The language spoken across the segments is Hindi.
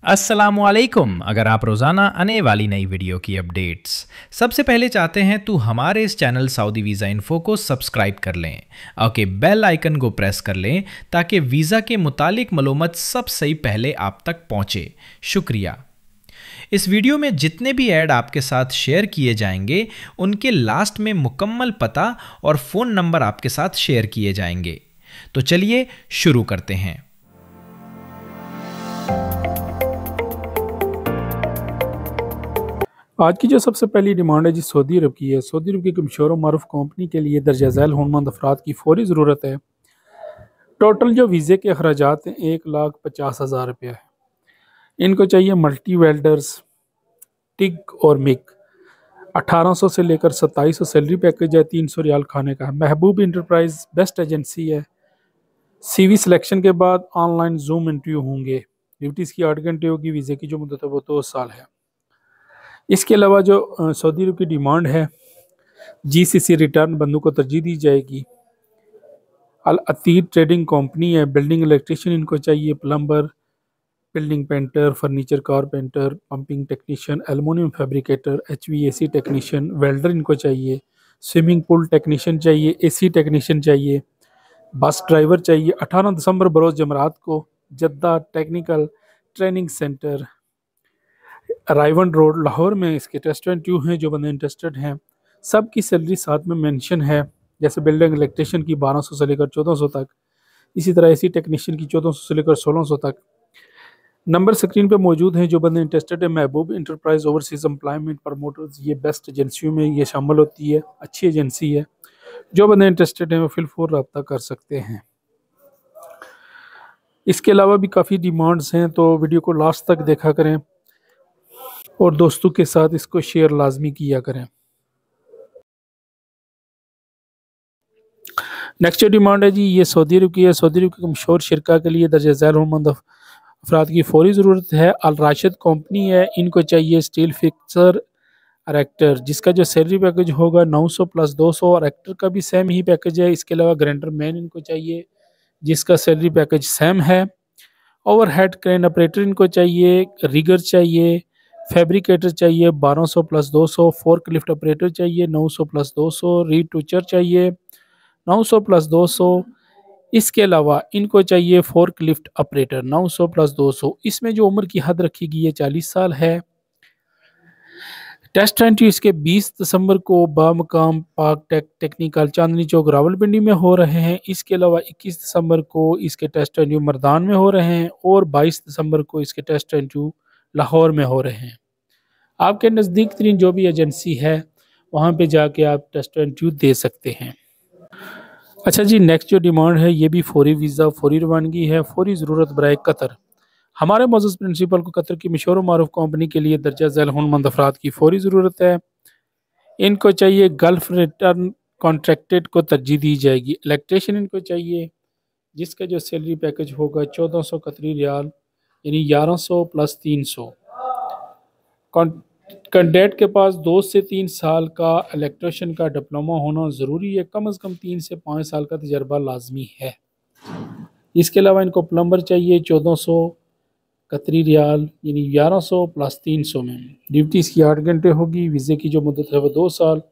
अस्सलामुअलैकुम। अगर आप रोज़ाना आने वाली नई वीडियो की अपडेट्स सबसे पहले चाहते हैं तो हमारे इस चैनल सऊदी वीज़ा इन्फो को सब्सक्राइब कर लें। ओके, बेल आइकन को प्रेस कर लें ताकि वीज़ा के मुतालिक मालूमात सबसे पहले आप तक पहुँचे। शुक्रिया। इस वीडियो में जितने भी ऐड आपके साथ शेयर किए जाएंगे उनके लास्ट में मुकम्मल पता और फ़ोन नंबर आपके साथ शेयर किए जाएंगे। तो चलिए शुरू करते हैं। आज की जो सबसे पहली डिमांड है जी सऊदी अरब की है। सऊदी अरब की एक मशहूर मारूफ कंपनी के लिए दर्जा झैल हुनरमंद अफराद की फौरी ज़रूरत है। टोटल जो वीज़े के अखराजात हैं 1,50,000 रुपया है। इनको चाहिए मल्टी वेल्डर्स, टिग और मिग। 1800 से लेकर 2700 सैलरी पैकेज है। 300 रियाल खाने का है। महबूब इंटरप्राइज बेस्ट एजेंसी है। सीवी सिलेक्शन के बाद ऑनलाइन जूम इंटरव्यू होंगे। ड्यूटीज़ की 8 घंटे होगी। वीज़े की जो मुद्दत है वो 2 साल है। इसके अलावा जो सऊदी अरब की डिमांड है, जीसीसी रिटर्न बंदों को तरजीह दी जाएगी। अल अतीद ट्रेडिंग कंपनी है। बिल्डिंग इलेक्ट्रिशियन इनको चाहिए, plumber, building painter, furniture carpenter, pumping technician, aluminium fabricator, HVAC technician, welder इनको चाहिए, स्विमिंग पूल टेक्नीशियन चाहिए, एसी टेक्नीशियन चाहिए, बस ड्राइवर चाहिए। 18 दिसंबर बरोज़ जमरात को Jeddah technical training centre Raiwan road Lahore में इसके टेस्ट इंटरव्यू हैं। जो बंदे इंटरेस्टेड हैं सब की सैलरी साथ में मेंशन है। जैसे बिल्डिंग इलेक्ट्रिशियन की 1200 से लेकर 1400 तक, इसी तरह एसी टेक्नीशियन की 1400 से लेकर 1600 तक। नंबर स्क्रीन पे मौजूद हैं। जो बंदे इंटरेस्टेड है, महबूब इंटरप्राइज ओवरसीज एम्प्लॉयमेंट प्रमोटर्स, ये बेस्ट एजेंसियों में ये शामिल होती है। अच्छी एजेंसी है। जो बंदे इंटरेस्टेड हैं वो फिलफोर रब्ता कर सकते हैं। इसके अलावा भी काफ़ी डिमांड्स हैं, तो वीडियो को लास्ट तक देखा करें और दोस्तों के साथ इसको शेयर लाजमी किया करें। नेक्स्ट जो डिमांड है जी ये सऊदी अरब की है। सऊदी अरब की मशहूर शिरका के लिए दर्जा झैल हुनरमंद अफराद की फौरी ज़रूरत है। अल राशिद कंपनी है। इनको चाहिए स्टील फिक्सर एक्टर, जिसका जो सैलरी पैकेज होगा 900 प्लस 200, और एक्टर का भी सेम ही पैकेज है। इसके अलावा ग्राइंडर मैन इनको चाहिए, जिसका सैलरी पैकेज सेम है। ओवरहेड क्रेन ऑपरेटर इनको चाहिए, रिगर चाहिए, फैब्रिकेटर चाहिए 1200 प्लस 200, फोर्क लिफ्ट ऑपरेटर चाहिए 900 प्लस 200, रीड टूचर चाहिए 900 प्लस 200। इसके अलावा इनको चाहिए फोर्क लिफ्ट ऑपरेटर 900 प्लस 200। इसमें जो उम्र की हद रखी गई है 40 साल है। टेस्ट इंटरव्यू इसके 20 दिसंबर को बामकाम पाक टेक्निकल चांदनी चौक रावलपिंडी में हो रहे हैं। इसके अलावा 21 दिसंबर को इसके टेस्ट इंटरव्यू मर्दान में हो रहे हैं और 22 दिसंबर को इसके टेस्ट इंटरव्यू लाहौर में हो रहे हैं। आपके नज़दीक तरीन जो भी एजेंसी है वहाँ पे जाके आप टेस्ट इंटरव्यू दे सकते हैं। अच्छा जी, नेक्स्ट जो डिमांड है ये भी फौरी वीज़ा फौरी रवानगी है। फौरी ज़रूरत बराए कतर। हमारे मोअज़्ज़ज़ प्रिंसिपल को कतर की मशहूर मारूफ कंपनी के लिए दर्जा झैल हुनरमंद अफराद की फौरी ज़रूरत है। इनको चाहिए गल्फ रिटर्न कॉन्ट्रैक्टेड को तरजीह दी जाएगी। इलेक्ट्रिशियन इनको चाहिए, जिसका जो सैलरी पैकेज होगा 1400 कतरी रियाल, यानी 1100 प्लस 300। कैंडिडेट के पास 2 से 3 साल का इलेक्ट्रिशियन का डिप्लोमा होना ज़रूरी है। कम से कम 3 से 5 साल का तजर्बा लाजमी है। इसके अलावा इनको प्लम्बर चाहिए 1400 कतरी रियाल, यानी 1100 प्लस 300 में। ड्यूटीज़ की 8 घंटे होगी। वीज़े की जो मुद्दत है वो 2 साल।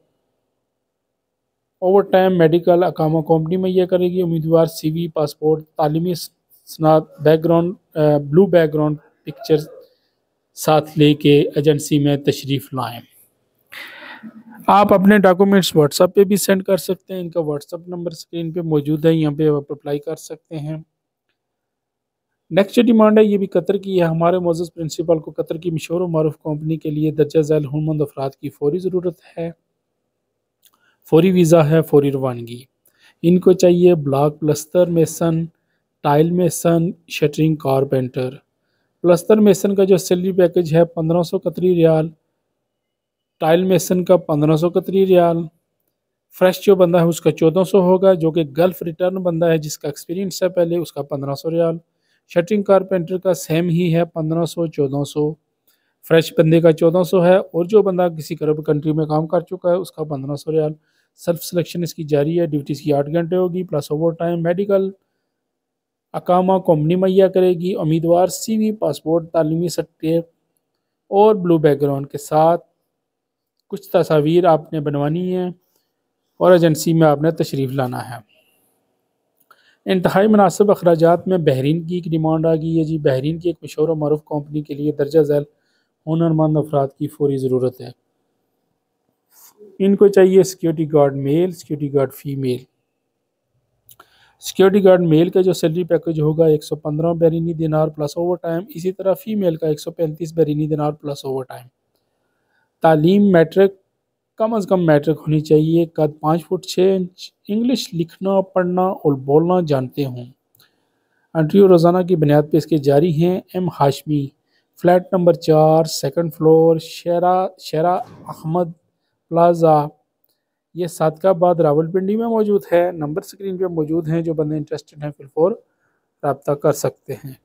ओवर टाइम मेडिकल अकामा कंपनी में यह करेगी। उम्मीदवार सीवी, पासपोर्ट, तालीमी सनात, बैकग्राउंड, ब्लू बैकग्राउंड पिक्चर साथ लेके एजेंसी में तशरीफ़ लाएं। आप अपने डॉक्यूमेंट्स व्हाट्सएप पे भी सेंड कर सकते हैं। इनका व्हाट्सएप नंबर स्क्रीन पे मौजूद है, यहाँ पे आप अप्लाई कर सकते हैं। नेक्स्ट जो डिमांड है ये भी कतर की है। हमारे मोअज़्ज़ज़ प्रिंसिपल को कतर की मशहूर मारूफ कंपनी के लिए दर्जा झैल हुनरमंद अफराद की फौरी ज़रूरत है। फौरी वीज़ा है फौरी रवानगी। इनको चाहिए block plaster mason, tile mason, shuttering carpenter. Plaster mason का जो सैलरी पैकेज है 1500 कतरी रियाल, टाइल मेसन का 1500 कतरी रियाल। फ्रेश जो बंदा है उसका 1400 होगा। जो कि गल्फ रिटर्न बंदा है जिसका एक्सपीरियंस है पहले, उसका 1500 रियाल। शटरिंग कारपेंटर का सेम ही है 1500 1400। फ्रेश बंदे का 1400 है, और जो बंदा किसी अरब कंट्री में काम कर चुका है उसका 1500 रियाल। सेल्फ सिलेक्शन इसकी जारी है। ड्यूटीज़ की 8 घंटे होगी प्लस ओवर टाइम। मेडिकल अकामा कंपनी मुहैया करेगी। उम्मीदवार CV, पासपोर्ट, तालीमी सर्टिफिकेट और ब्लू बैकग्राउंड के साथ कुछ तस्वीर आपने बनवानी है और एजेंसी में आपने तशरीफ़ लाना है। इंतहाई मुनासिब अखराजात में बहरीन की एक डिमांड आ गई है जी। बहरीन की एक मशहूर और मरूफ कंपनी के लिए दर्जा झैल हुनरमंद अफराद की फौरी ज़रूरत है। इनको चाहिए security guard male, security guard female. Security guard male का जो सैलरी पैकेज होगा 115 बैरिनी दिनार प्लस ओवर टाइम, इसी तरह फीमेल का 135 बैरिनी दिनार प्लस ओवर टाइम। तालीम मैट्रिक, कम अज़ कम मैट्रिक होनी चाहिए। कद 5 फुट 6 इंच, इंग्लिश लिखना पढ़ना और बोलना जानते हों। इंटरव्यू रोज़ाना की बुनियाद पर इसके जारी हैं। M Hashmi, flat number 4, second floor, Shera Ahmad plaza, ये सादकाबाद रावलपिंडी में मौजूद है। नंबर स्क्रीन पे मौजूद हैं, जो बंदे इंटरेस्टेड हैं फिल 4 रब्ता कर सकते हैं।